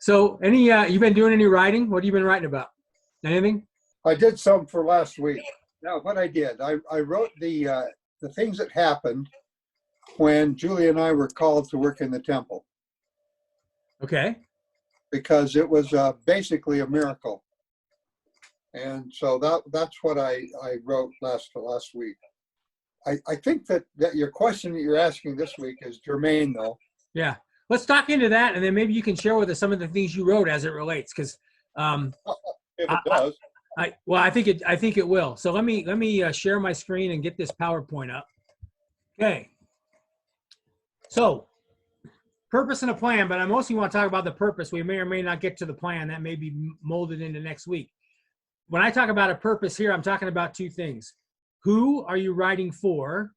So any, you been doing any writing? What have you been writing about? Anything? I did some for last week. Now, what I did, I wrote the things that happened when Julie and I were called to work in the temple, Okay. because it was basically a miracle. And so that's what I wrote last week. I think that your question that you're asking this week is germane, though. Yeah. Let's talk into that, and then maybe you can share with us some of the things you wrote as it relates, because If it does. I think it will. So let me share my screen and get this PowerPoint up. Okay. So purpose and a plan, but I mostly want to talk about the purpose. We may or may not get to the plan. That may be molded into next week. When I talk about a purpose here, I'm talking about two things. Who are you writing for?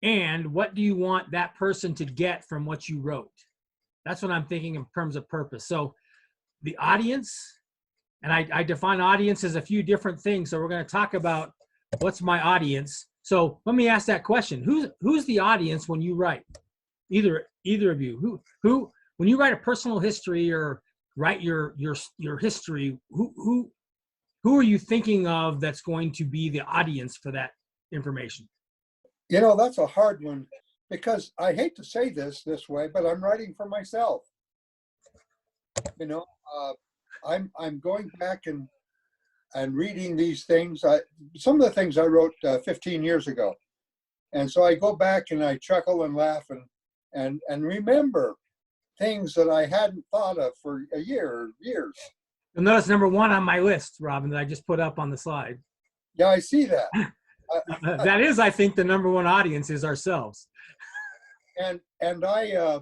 And what do you want that person to get from what you wrote? That's what I'm thinking in terms of purpose. So the audience, and I define audience as a few different things. So we're going to talk about what's my audience. So let me ask that question. Who's the audience when you write? Either of you. Who when you write a personal history or write your history, who are you thinking of that's going to be the audience for that information? You know, that's a hard one, because I hate to say this way, but I'm writing for myself. You know, I'm going back and reading these things. Some of the things I wrote 15 years ago, and so I go back and I chuckle and laugh and remember things that I hadn't thought of for years. You'll notice number one on my list, Robin, that I just put up on the slide. Yeah, I see that. That is, I think, the number one audience is ourselves. And I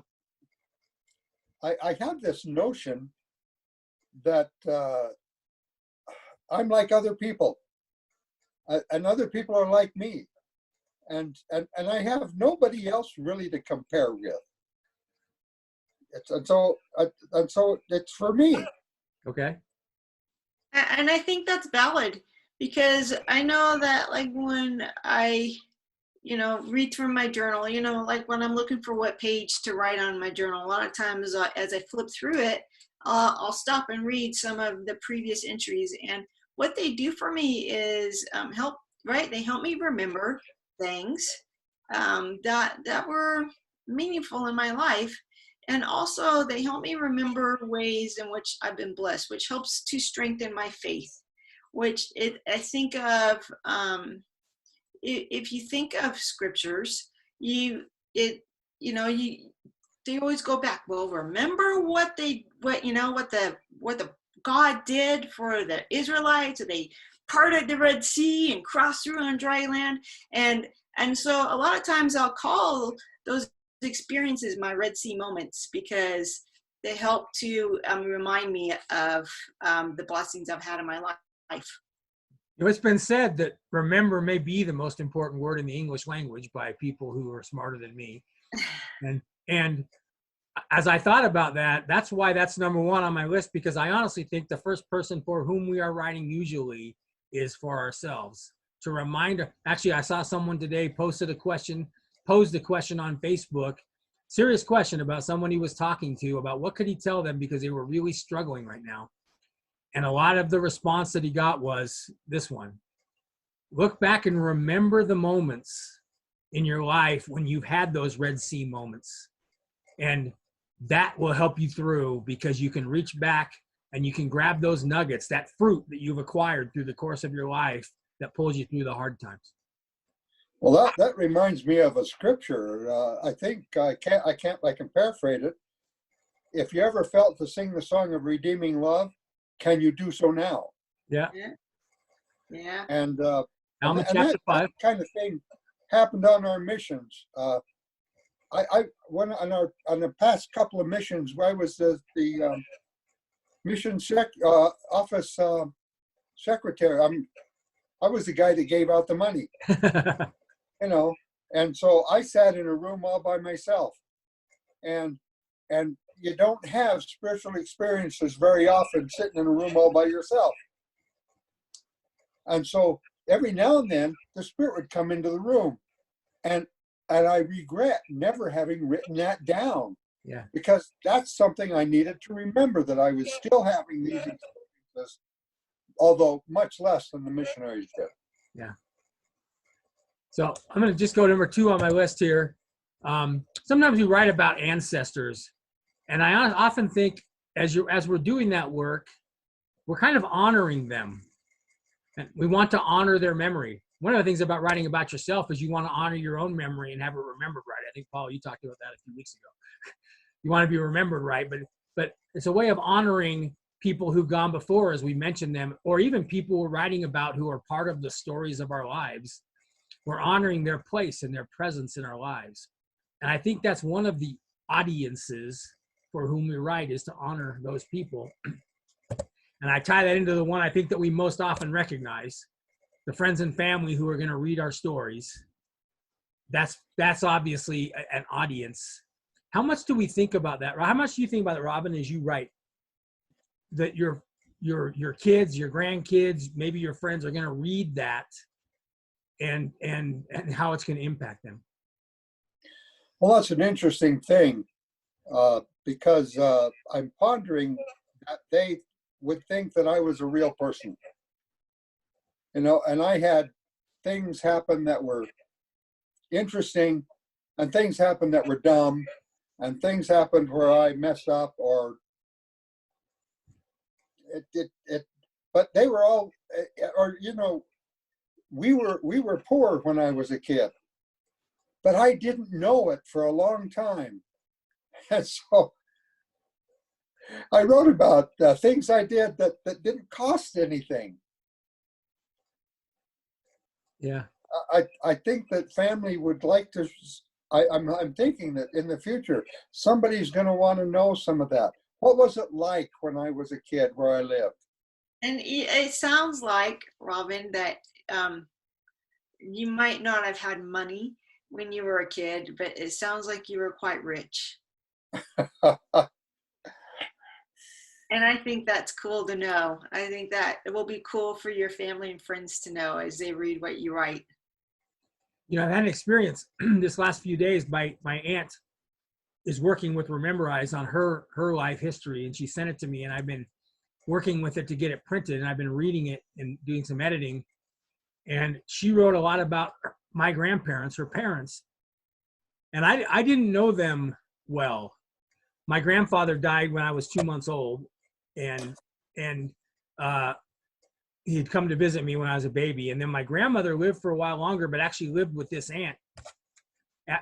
have this notion that I'm like other people, and other people are like me, and I have nobody else really to compare with. And so it's for me. Okay. And I think that's valid, because I know that, like, when I, read through my journal, like when I'm looking for what page to write on my journal, a lot of times as I flip through it, I'll stop and read some of the previous entries. And what they do for me is they help me remember things that were meaningful in my life. And also they help me remember ways in which I've been blessed, which helps to strengthen my faith, I think of, if you think of scriptures, they always go back. Well, remember what the God did for the Israelites. They parted the Red Sea and crossed through on dry land. And so a lot of times I'll call those experiences my Red Sea moments, because they help to remind me of the blessings I've had in my life. It's been said that remember may be the most important word in the English language by people who are smarter than me. And as I thought about that, that's why that's number one on my list, because I honestly think the first person for whom we are writing usually is for ourselves. To remind, actually, I saw someone today posed the question on Facebook, serious question about someone he was talking to about what could he tell them because they were really struggling right now. And a lot of the response that he got was this one: look back and remember the moments in your life when you've had those Red Sea moments. And that will help you through, because you can reach back and you can grab those nuggets, that fruit that you've acquired through the course of your life that pulls you through the hard times. Well, that reminds me of a scripture. I think I can paraphrase it. If you ever felt to sing the song of redeeming love, can you do so now? Yeah. Yeah. And chapter 5. that kind of thing happened on our missions. I went on the past couple of missions. I was the mission office secretary. I was the guy that gave out the money. And so I sat in a room all by myself, and you don't have spiritual experiences very often sitting in a room all by yourself. And so every now and then the Spirit would come into the room, and I regret never having written that down. Yeah. Because that's something I needed to remember, that I was still having these experiences, although much less than the missionaries did. Yeah. So I'm going to just go to number 2 on my list here. Sometimes we write about ancestors, and I often think as we're doing that work, we're kind of honoring them. And we want to honor their memory. One of the things about writing about yourself is you want to honor your own memory and have it remembered right. I think, Paul, you talked about that a few weeks ago. You want to be remembered right, but it's a way of honoring people who've gone before, as we mentioned them, or even people we're writing about who are part of the stories of our lives. We're honoring their place and their presence in our lives. And I think that's one of the audiences for whom we write, is to honor those people. And I tie that into the one I think that we most often recognize, the friends and family who are going to read our stories. That's obviously an audience. How much do we think about that? How much do you think about it, Robin, as you write, that your kids, your grandkids, maybe your friends are going to read that, and how it's going to impact them? Well, that's an interesting thing, because I'm pondering that they would think that I was a real person, and I had things happen that were interesting, and things happened that were dumb, and things happened where I messed up, or but they were all, or we were poor when I was a kid, but I didn't know it for a long time. And so I wrote about things I did that didn't cost anything. Yeah. I think that family would like to, I'm thinking that in the future, somebody's going to want to know some of that. What was it like when I was a kid where I lived? And it sounds like, Robin, that you might not have had money when you were a kid, but it sounds like you were quite rich. And I think that's cool to know. I think that it will be cool for your family and friends to know as they read what you write. I've had an experience this last few days. My aunt is working with Rememberize on her life history, and she sent it to me, and I've been working with it to get it printed, and I've been reading it and doing some editing. And she wrote a lot about my grandparents, her parents, and I didn't know them well. My grandfather died when I was 2 months old, and he'd come to visit me when I was a baby. And then my grandmother lived for a while longer, but actually lived with this aunt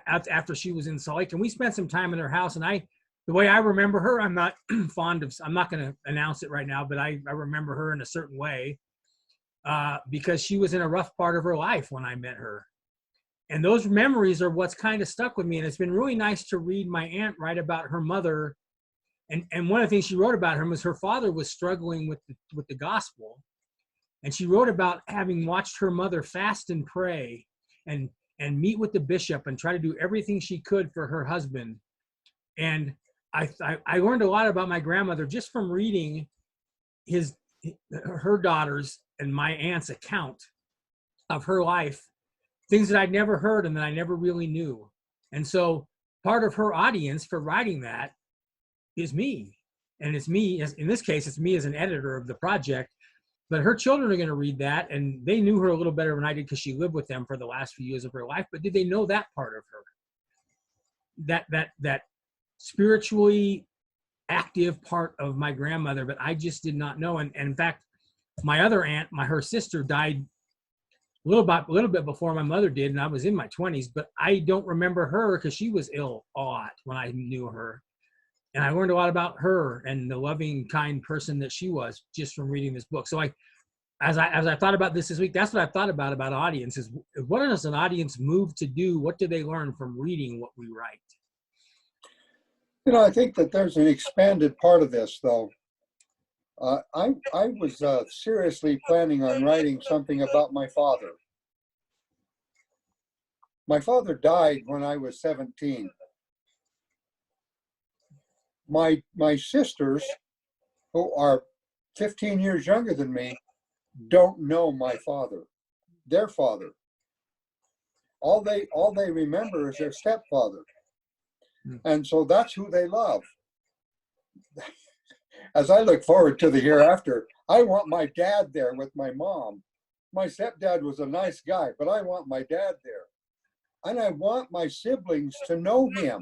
after she was in Salt Lake. And we spent some time in her house. And the way I remember her, I'm not fond of, I'm not going to announce it right now, but I remember her in a certain way because she was in a rough part of her life when I met her. And those memories are what's kind of stuck with me. And it's been really nice to read my aunt write about her mother. And one of the things she wrote about her was her father was struggling with the gospel. And she wrote about having watched her mother fast and pray and meet with the bishop and try to do everything she could for her husband. And I learned a lot about my grandmother just from reading her daughter's and my aunt's account of her life, things that I'd never heard and that I never really knew. And so part of her audience for writing that is me. And it's me, in this case, it's me as an editor of the project. But her children are going to read that, and they knew her a little better than I did because she lived with them for the last few years of her life. But did they know that part of her? That spiritually active part of my grandmother, but I just did not know. And in fact, my other aunt, her sister, died a little bit before my mother did, and I was in my 20s. But I don't remember her because she was ill a lot when I knew her. And I learned a lot about her and the loving, kind person that she was just from reading this book. So as I thought about this week, that's what I thought about audiences. What does an audience move to do? What do they learn from reading what we write? I think that there's an expanded part of this, though. I was seriously planning on writing something about my father. My father died when I was 17. My sisters, who are 15 years younger than me, don't know my father, their father. All they remember is their stepfather. And so that's who they love. As I look forward to the hereafter, I want my dad there with my mom. My stepdad was a nice guy, but I want my dad there. And I want my siblings to know him.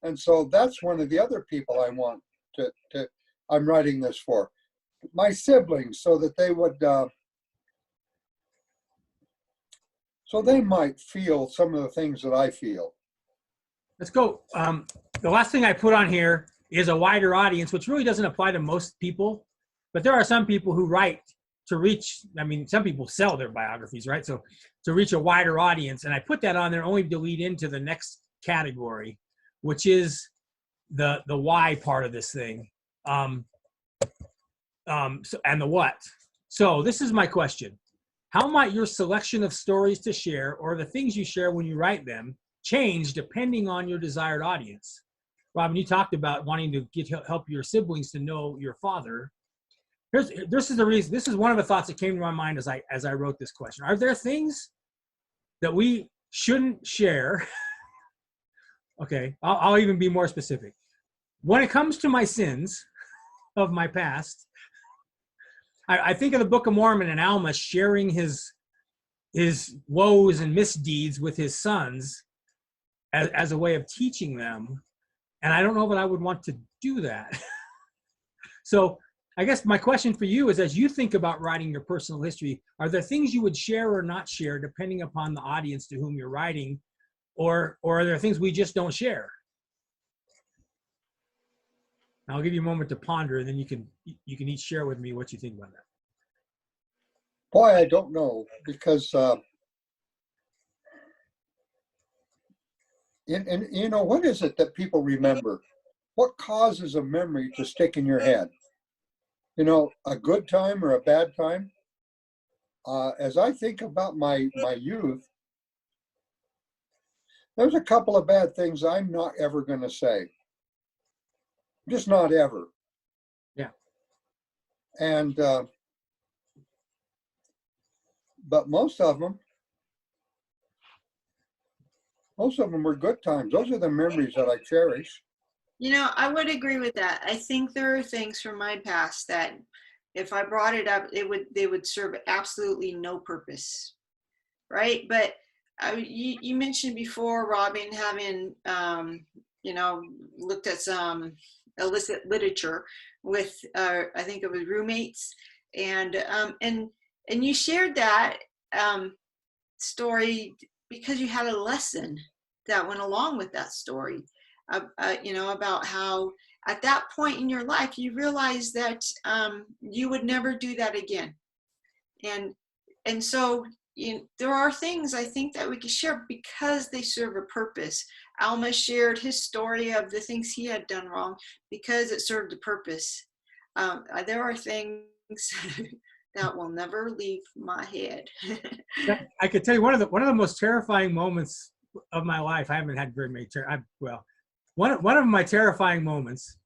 And so that's one of the other people I want I'm writing this for. My siblings, so that they would, so they might feel some of the things that I feel. Let's go. The last thing I put on here is a wider audience, which really doesn't apply to most people, but there are some people who write to reach, I mean, some people sell their biographies, right? So to reach a wider audience, and I put that on there only to lead into the next category, which is the why part of this thing, and the what. So this is my question. How might your selection of stories to share, or the things you share when you write them, change depending on your desired audience? Robin, you talked about wanting to help your siblings to know your father. This is the reason. This is one of the thoughts that came to my mind as I wrote this question. Are there things that we shouldn't share? Okay, I'll even be more specific. When it comes to my sins of my past, I think of the Book of Mormon and Alma sharing his woes and misdeeds with his sons as a way of teaching them. And I don't know that I would want to do that. So I guess my question for you is, as you think about writing your personal history, are there things you would share or not share depending upon the audience to whom you're writing, or are there things we just don't share? I'll give you a moment to ponder, and then you can each share with me what you think about that. Boy, I don't know, because and you know, what is it that people remember? What causes a memory to stick in your head? You know, a good time or a bad time? As I think about my youth, there's a couple of bad things I'm not ever going to say. Just not ever. Yeah. And, but most of them were good times. Those are the memories that I cherish. You know, I would agree with that. I think there are things from my past that if I brought it up, they would serve absolutely no purpose, right? But you mentioned before, Robin, having you know, looked at some illicit literature with I think it was roommates, and you shared that story because you had a lesson that went along with that story. You know, about how at that point in your life you realized that you would never do that again, and so there are things I think that we can share because they serve a purpose. Alma shared his story of the things he had done wrong because it served a purpose. There are things that will never leave my head. I could tell you one of the most terrifying moments of my life. I haven't had very many. One of my terrifying moments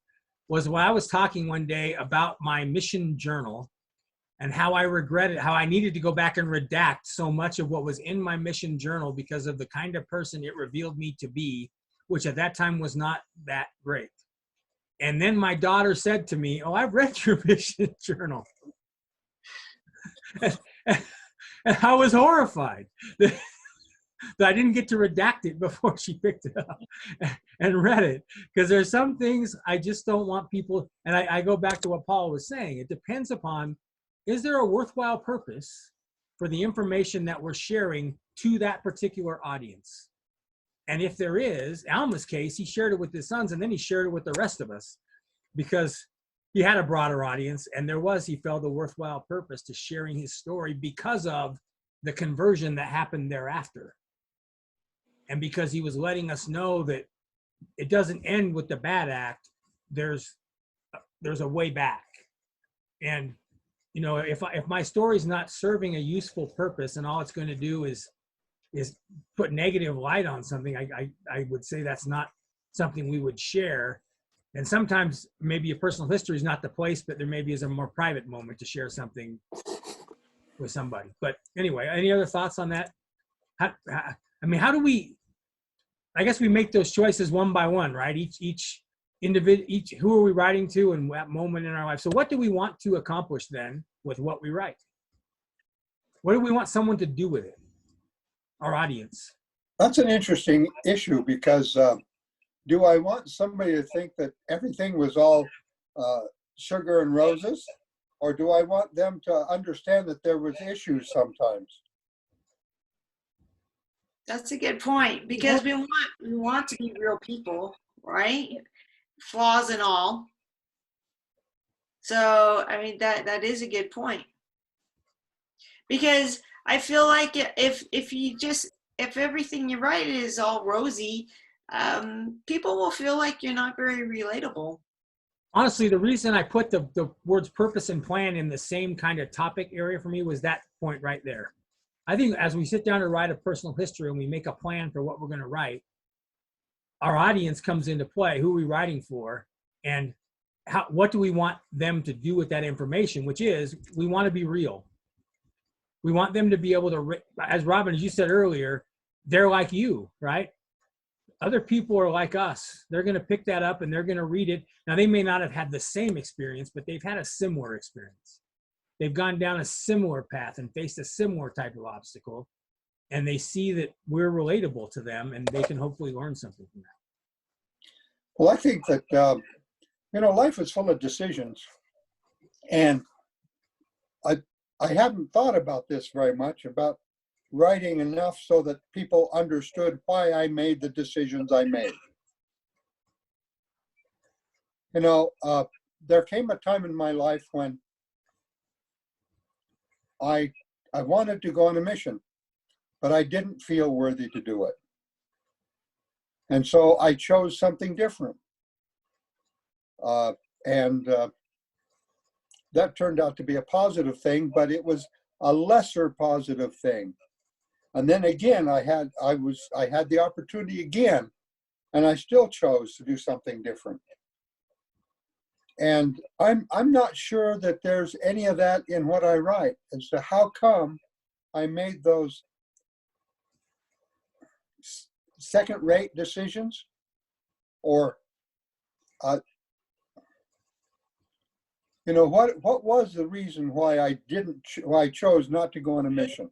was when I was talking one day about my mission journal and how I regretted, how I needed to go back and redact so much of what was in my mission journal because of the kind of person it revealed me to be, which at that time was not that great. And then my daughter said to me, "Oh, I've read your mission journal." And I was horrified that I didn't get to redact it before she picked it up and read it, because there's some things I just don't want people, and I go back to what Paul was saying. It depends upon, is there a worthwhile purpose for the information that we're sharing to that particular audience? And if there is, Alma's case, he shared it with his sons, and then he shared it with the rest of us because he had a broader audience, and he felt a worthwhile purpose to sharing his story because of the conversion that happened thereafter. And because he was letting us know that it doesn't end with the bad act, there's a way back. And you know, if my story's not serving a useful purpose and all it's going to do is put negative light on something, I would say that's not something we would share. And sometimes maybe a personal history is not the place, but there maybe is a more private moment to share something with somebody. But anyway, any other thoughts on that? How do we, I guess we make those choices one by one, right? Each individual, who are we writing to and what moment in our life. So what do we want to accomplish then with what we write? What do we want someone to do with it? Our audience. That's an interesting issue because do I want somebody to think that everything was all sugar and roses? Or do I want them to understand that there was issues sometimes? That's a good point, because we want to be real people, right? Flaws and all. So I mean that is a good point, because I feel like if everything you write is all rosy, people will feel like you're not very relatable. Honestly, the reason I put the words purpose and plan in the same kind of topic area for me was that point right there. I think as we sit down to write a personal history and we make a plan for what we're going to write, our audience comes into play. Who are we writing for? And what do we want them to do with that information? Which is, we want to be real. We want them to be able to, as Robin, as you said earlier, they're like you, right? Other people are like us. They're going to pick that up and they're going to read it. Now, they may not have had the same experience, but they've had a similar experience. They've gone down a similar path and faced a similar type of obstacle. And they see that we're relatable to them and they can hopefully learn something from that. Well, I think that, life is full of decisions. And I haven't thought about this very much, about writing enough so that people understood why I made the decisions I made. There came a time in my life when I wanted to go on a mission, but I didn't feel worthy to do it. And so I chose something different. And that turned out to be a positive thing, but it was a lesser positive thing. And then again, I had the opportunity again, and I still chose to do something different. And I'm not sure that there's any of that in what I write as to how come I made those second-rate decisions, or what was the reason why I chose not to go on a mission?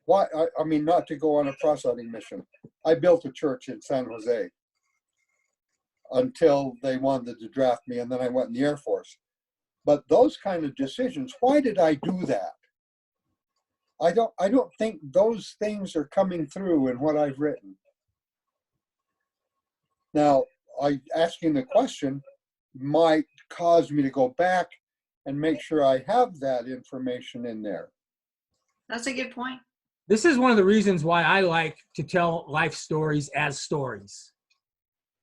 Why, I mean, not to go on a cross-hunting mission. I built a church in San Jose until they wanted to draft me, and then I went in the Air Force. But those kind of decisions, why did I do that? I don't think those things are coming through in what I've written. Now, asking the question might cause me to go back and make sure I have that information in there. That's a good point. This is one of the reasons why I like to tell life stories as stories.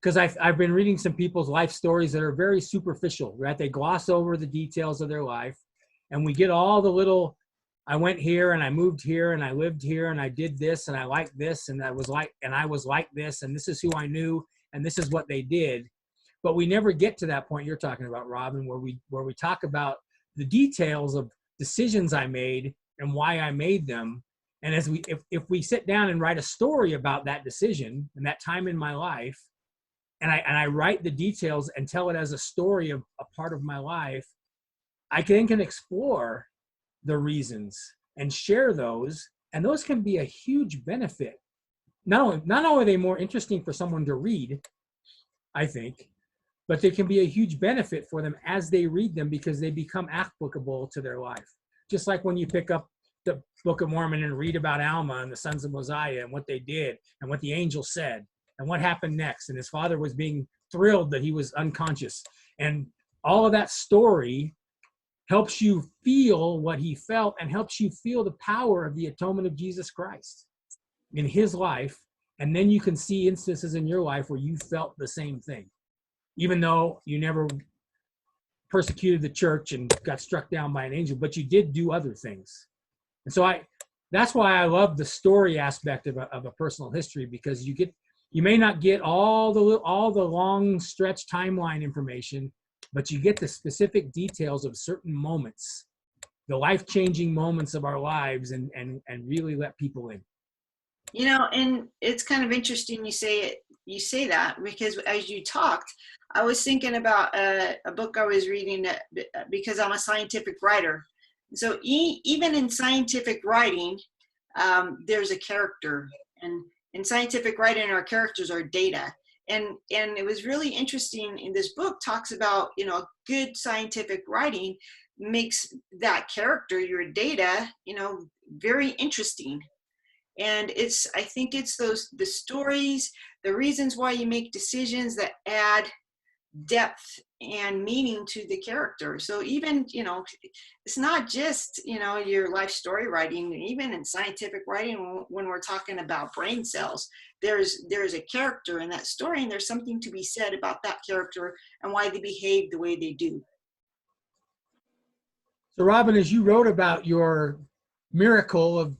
Because I've been reading some people's life stories that are very superficial, right? They gloss over the details of their life, and we get all the little, I went here and I moved here and I lived here and I did this and I liked this and I was like this and this is who I knew and this is what they did. But we never get to that point you're talking about, Robin, where we talk about the details of decisions I made and why I made them. And if we sit down and write a story about that decision and that time in my life, and I write the details and tell it as a story of a part of my life, I can explore the reasons and share those, and those can be a huge benefit. Not only are they more interesting for someone to read, I think, but they can be a huge benefit for them as they read them because they become applicable to their life. Just like when you pick up the Book of Mormon and read about Alma and the sons of Mosiah and what they did and what the angel said and what happened next. And his father was being thrilled that he was unconscious. And all of that story helps you feel what he felt and helps you feel the power of the atonement of Jesus Christ in his life. And then you can see instances in your life where you felt the same thing, even though you never persecuted the church and got struck down by an angel, but you did do other things. And so that's why I love the story aspect of a personal history, because you may not get all the long stretch timeline information, but you get the specific details of certain moments, the life-changing moments of our lives, and really let people in. You know, and it's kind of interesting you say that, because as you talked, I was thinking about a book I was reading because I'm a scientific writer. So even in scientific writing, there's a character, and in scientific writing, our characters are data. And it was really interesting. In this book talks about, you know, good scientific writing makes that character, your data, you know, very interesting. And I think it's the stories, the reasons why you make decisions that add depth and meaning to the character. So even, you know, it's not just, you know, your life story writing. Even in scientific writing, when we're talking about brain cells, there's a character in that story, and there's something to be said about that character and why they behave the way they do. So Robin, as you wrote about your miracle of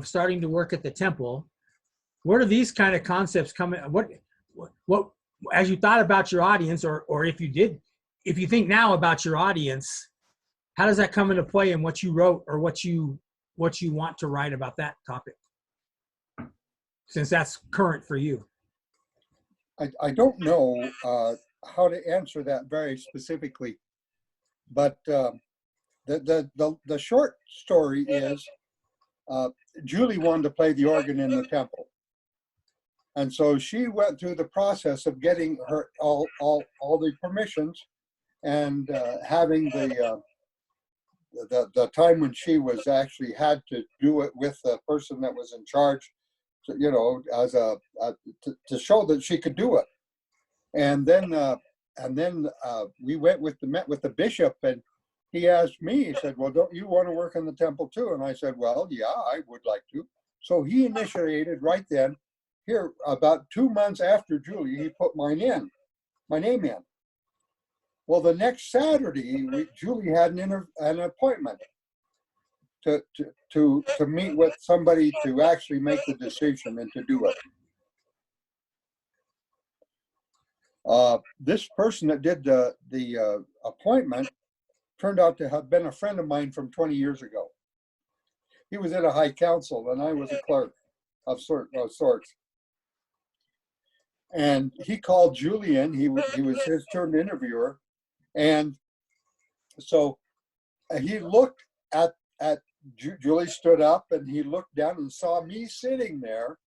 starting to work at the temple, where do these kind of concepts come in? What as you thought about your audience, or if you think now about your audience, how does that come into play in what you wrote, or what you want to write about that topic, since that's current for you? I don't know how to answer that very specifically, but the short story is Julie wanted to play the organ in the temple. And so she went through the process of getting her all the permissions, and having the time when she was actually had to do it with the person that was in charge, you know, as to show that she could do it. And then we met with the bishop, and he asked me, he said, well, don't you want to work in the temple too? And I said, well, yeah, I would like to. So he initiated right then. Here, about 2 months after Julie, he put my name in. Well, the next Saturday, Julie had an appointment to meet with somebody to actually make the decision and to do it. This person that did the appointment turned out to have been a friend of mine from 20 years ago. He was in a high council, and I was a clerk of sorts. And he called Julie in. He was his turn interviewer, and so he looked at Julie stood up, and he looked down and saw me sitting there,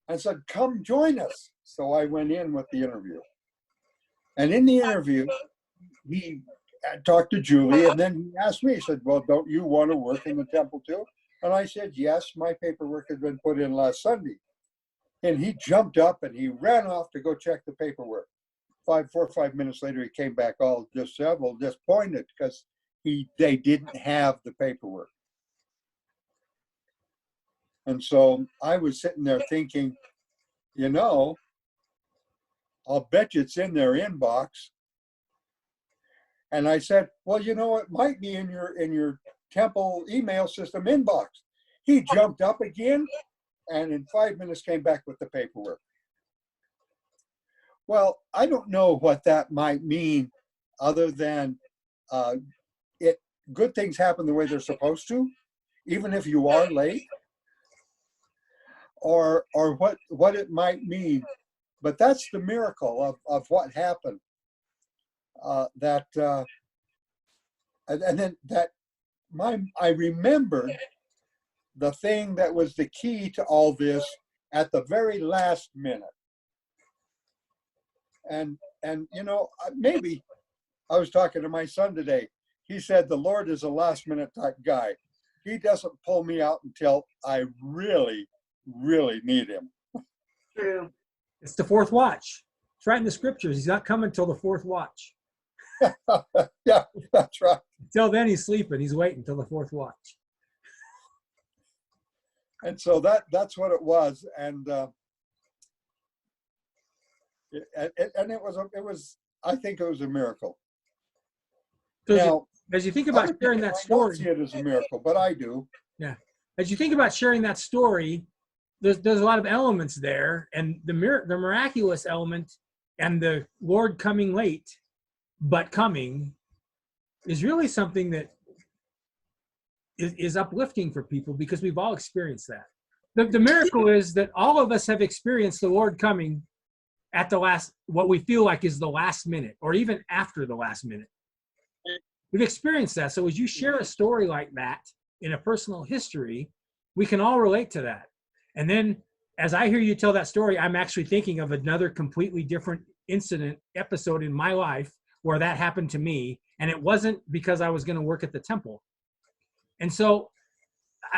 and said, "Come join us." So I went in with the interview, and in the interview, he talked to Julie, and then he asked me. He said, "Well, don't you want to work in the temple too?" And I said, "Yes, my paperwork had been put in last Sunday." And he jumped up and he ran off to go check the paperwork. 4 or 5 minutes later, he came back all disappointed because they didn't have the paperwork. And so I was sitting there thinking, you know, I'll bet you it's in their inbox. And I said, well, you know, it might be in your temple email system inbox. He jumped up again, and in 5 minutes came back with the paperwork. Well, I don't know what that might mean, other than good things happen the way they're supposed to, even if you are late, or what it might mean. But that's the miracle of what happened. I remembered the thing that was the key to all this at the very last minute. And you know, maybe I was talking to my son today. He said the Lord is a last minute type guy. He doesn't pull me out until I really, really need him. True. It's the fourth watch. It's right in the scriptures. He's not coming till the fourth watch. Yeah, that's right. Until then, he's sleeping. He's waiting till the fourth watch. And so that's what it was. And it was I think it was a miracle. So now, as you think about sharing that story, I don't see it as a miracle, but I do. Yeah. As you think about sharing that story, there's a lot of elements there, and the miraculous element and the Lord coming late, but coming, is really something that is uplifting for people, because we've all experienced that. the miracle is that all of us have experienced the Lord coming at the last, what we feel like is the last minute, or even after the last minute. We've experienced that. So as you share a story like that in a personal history, we can all relate to that. And then as I hear you tell that story, I'm actually thinking of another completely different incident, episode in my life where that happened to me. And it wasn't because I was going to work at the temple. And so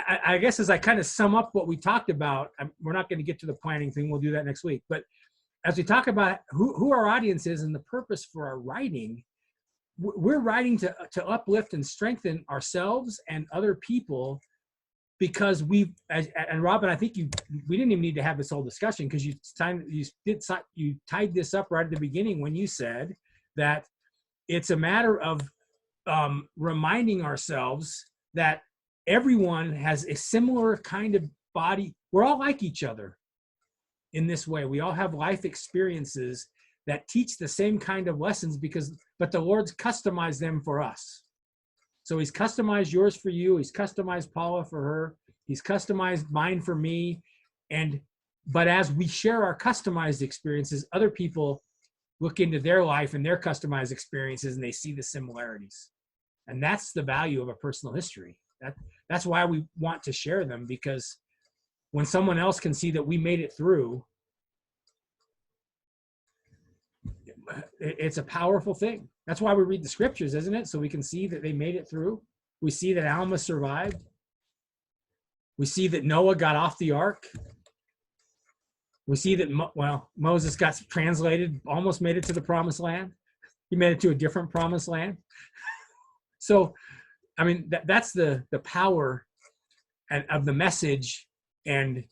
I guess as I kind of sum up what we talked about, we're not going to get to the planning thing. We'll do that next week. But as we talk about who our audience is and the purpose for our writing, we're writing to uplift and strengthen ourselves and other people, because and Robin, I think we didn't even need to have this whole discussion, because you tied this up right at the beginning when you said that it's a matter of reminding ourselves that everyone has a similar kind of body. We're all like each other in this way. We all have life experiences that teach the same kind of lessons, but the Lord's customized them for us. So he's customized yours for you. He's customized Paula for her. He's customized mine for me. But as we share our customized experiences, other people look into their life and their customized experiences, and they see the similarities. And that's the value of a personal history. That's why we want to share them, because when someone else can see that we made it through, it's a powerful thing. That's why we read the scriptures, isn't it? So we can see that they made it through. We see that Alma survived. We see that Noah got off the ark. We see that, Moses got translated, almost made it to the promised land. He made it to a different promised land. So, I mean, that's the power of the message. And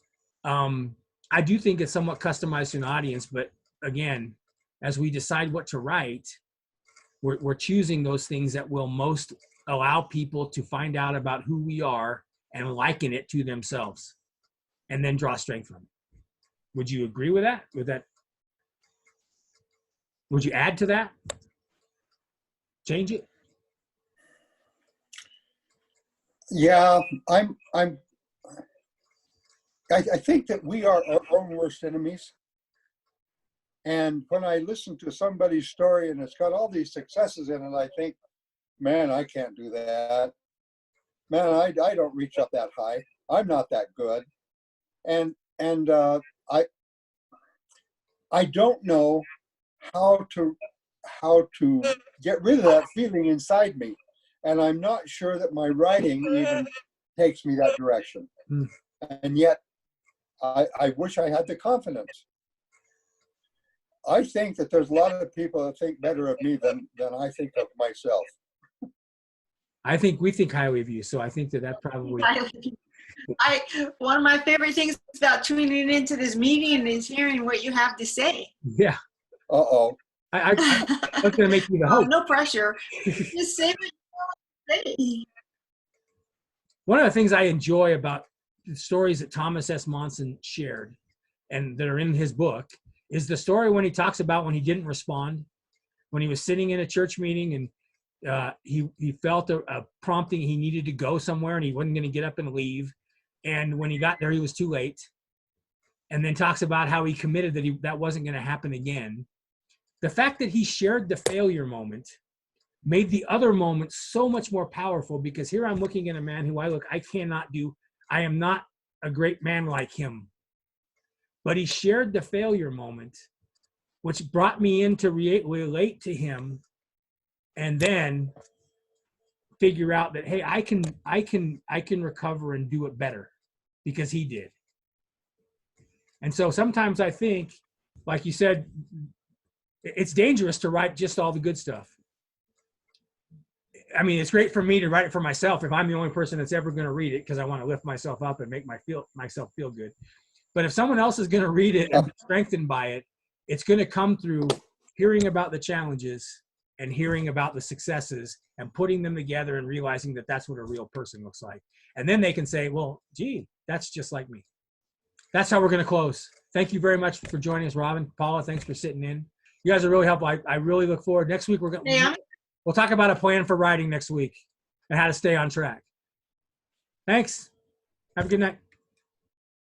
I do think it's somewhat customized to an audience, but again, as we decide what to write, we're choosing those things that will most allow people to find out about who we are and liken it to themselves, and then draw strength from it. Would you agree with that? Would you add to that? Change it? Yeah, I think that we are our own worst enemies. And when I listen to somebody's story and it's got all these successes in it, I think, man, I can't do that. Man, I don't reach up that high. I'm not that good. And I don't know how to get rid of that feeling inside me. And I'm not sure that my writing even takes me that direction. And yet I wish I had the confidence. I think that there's a lot of people that think better of me than I think of myself. I think we think highly of you, so I think that probably. One of my favorite things about tuning into this meeting is hearing what you have to say. Yeah. Uh-oh. I was going to make you the host. No pressure. Just say what you want to say. One of the things I enjoy about the stories that Thomas S. Monson shared and that are in his book is the story when he talks about when he didn't respond, when he was sitting in a church meeting and he felt a prompting he needed to go somewhere and he wasn't going to get up and leave. And when he got there, he was too late. And then talks about how he committed that that wasn't going to happen again. The fact that he shared the failure moment made the other moments so much more powerful, because here I'm looking at a man who I am not a great man like him. But he shared the failure moment, which brought me in to relate to him, and then figure out that, hey, I can recover and do it better because he did. And so sometimes I think, like you said, it's dangerous to write just all the good stuff. I mean, it's great for me to write it for myself if I'm the only person that's ever going to read it, because I want to lift myself up and make myself feel good. But if someone else is going to read it and be strengthened by it, it's going to come through hearing about the challenges and hearing about the successes and putting them together and realizing that that's what a real person looks like. And then they can say, well, gee, that's just like me. That's how we're going to close. Thank you very much for joining us, Robin. Paula, thanks for sitting in. You guys are really helpful. I really look forward. Next week, we'll talk about a plan for writing next week and how to stay on track. Thanks. Have a good night.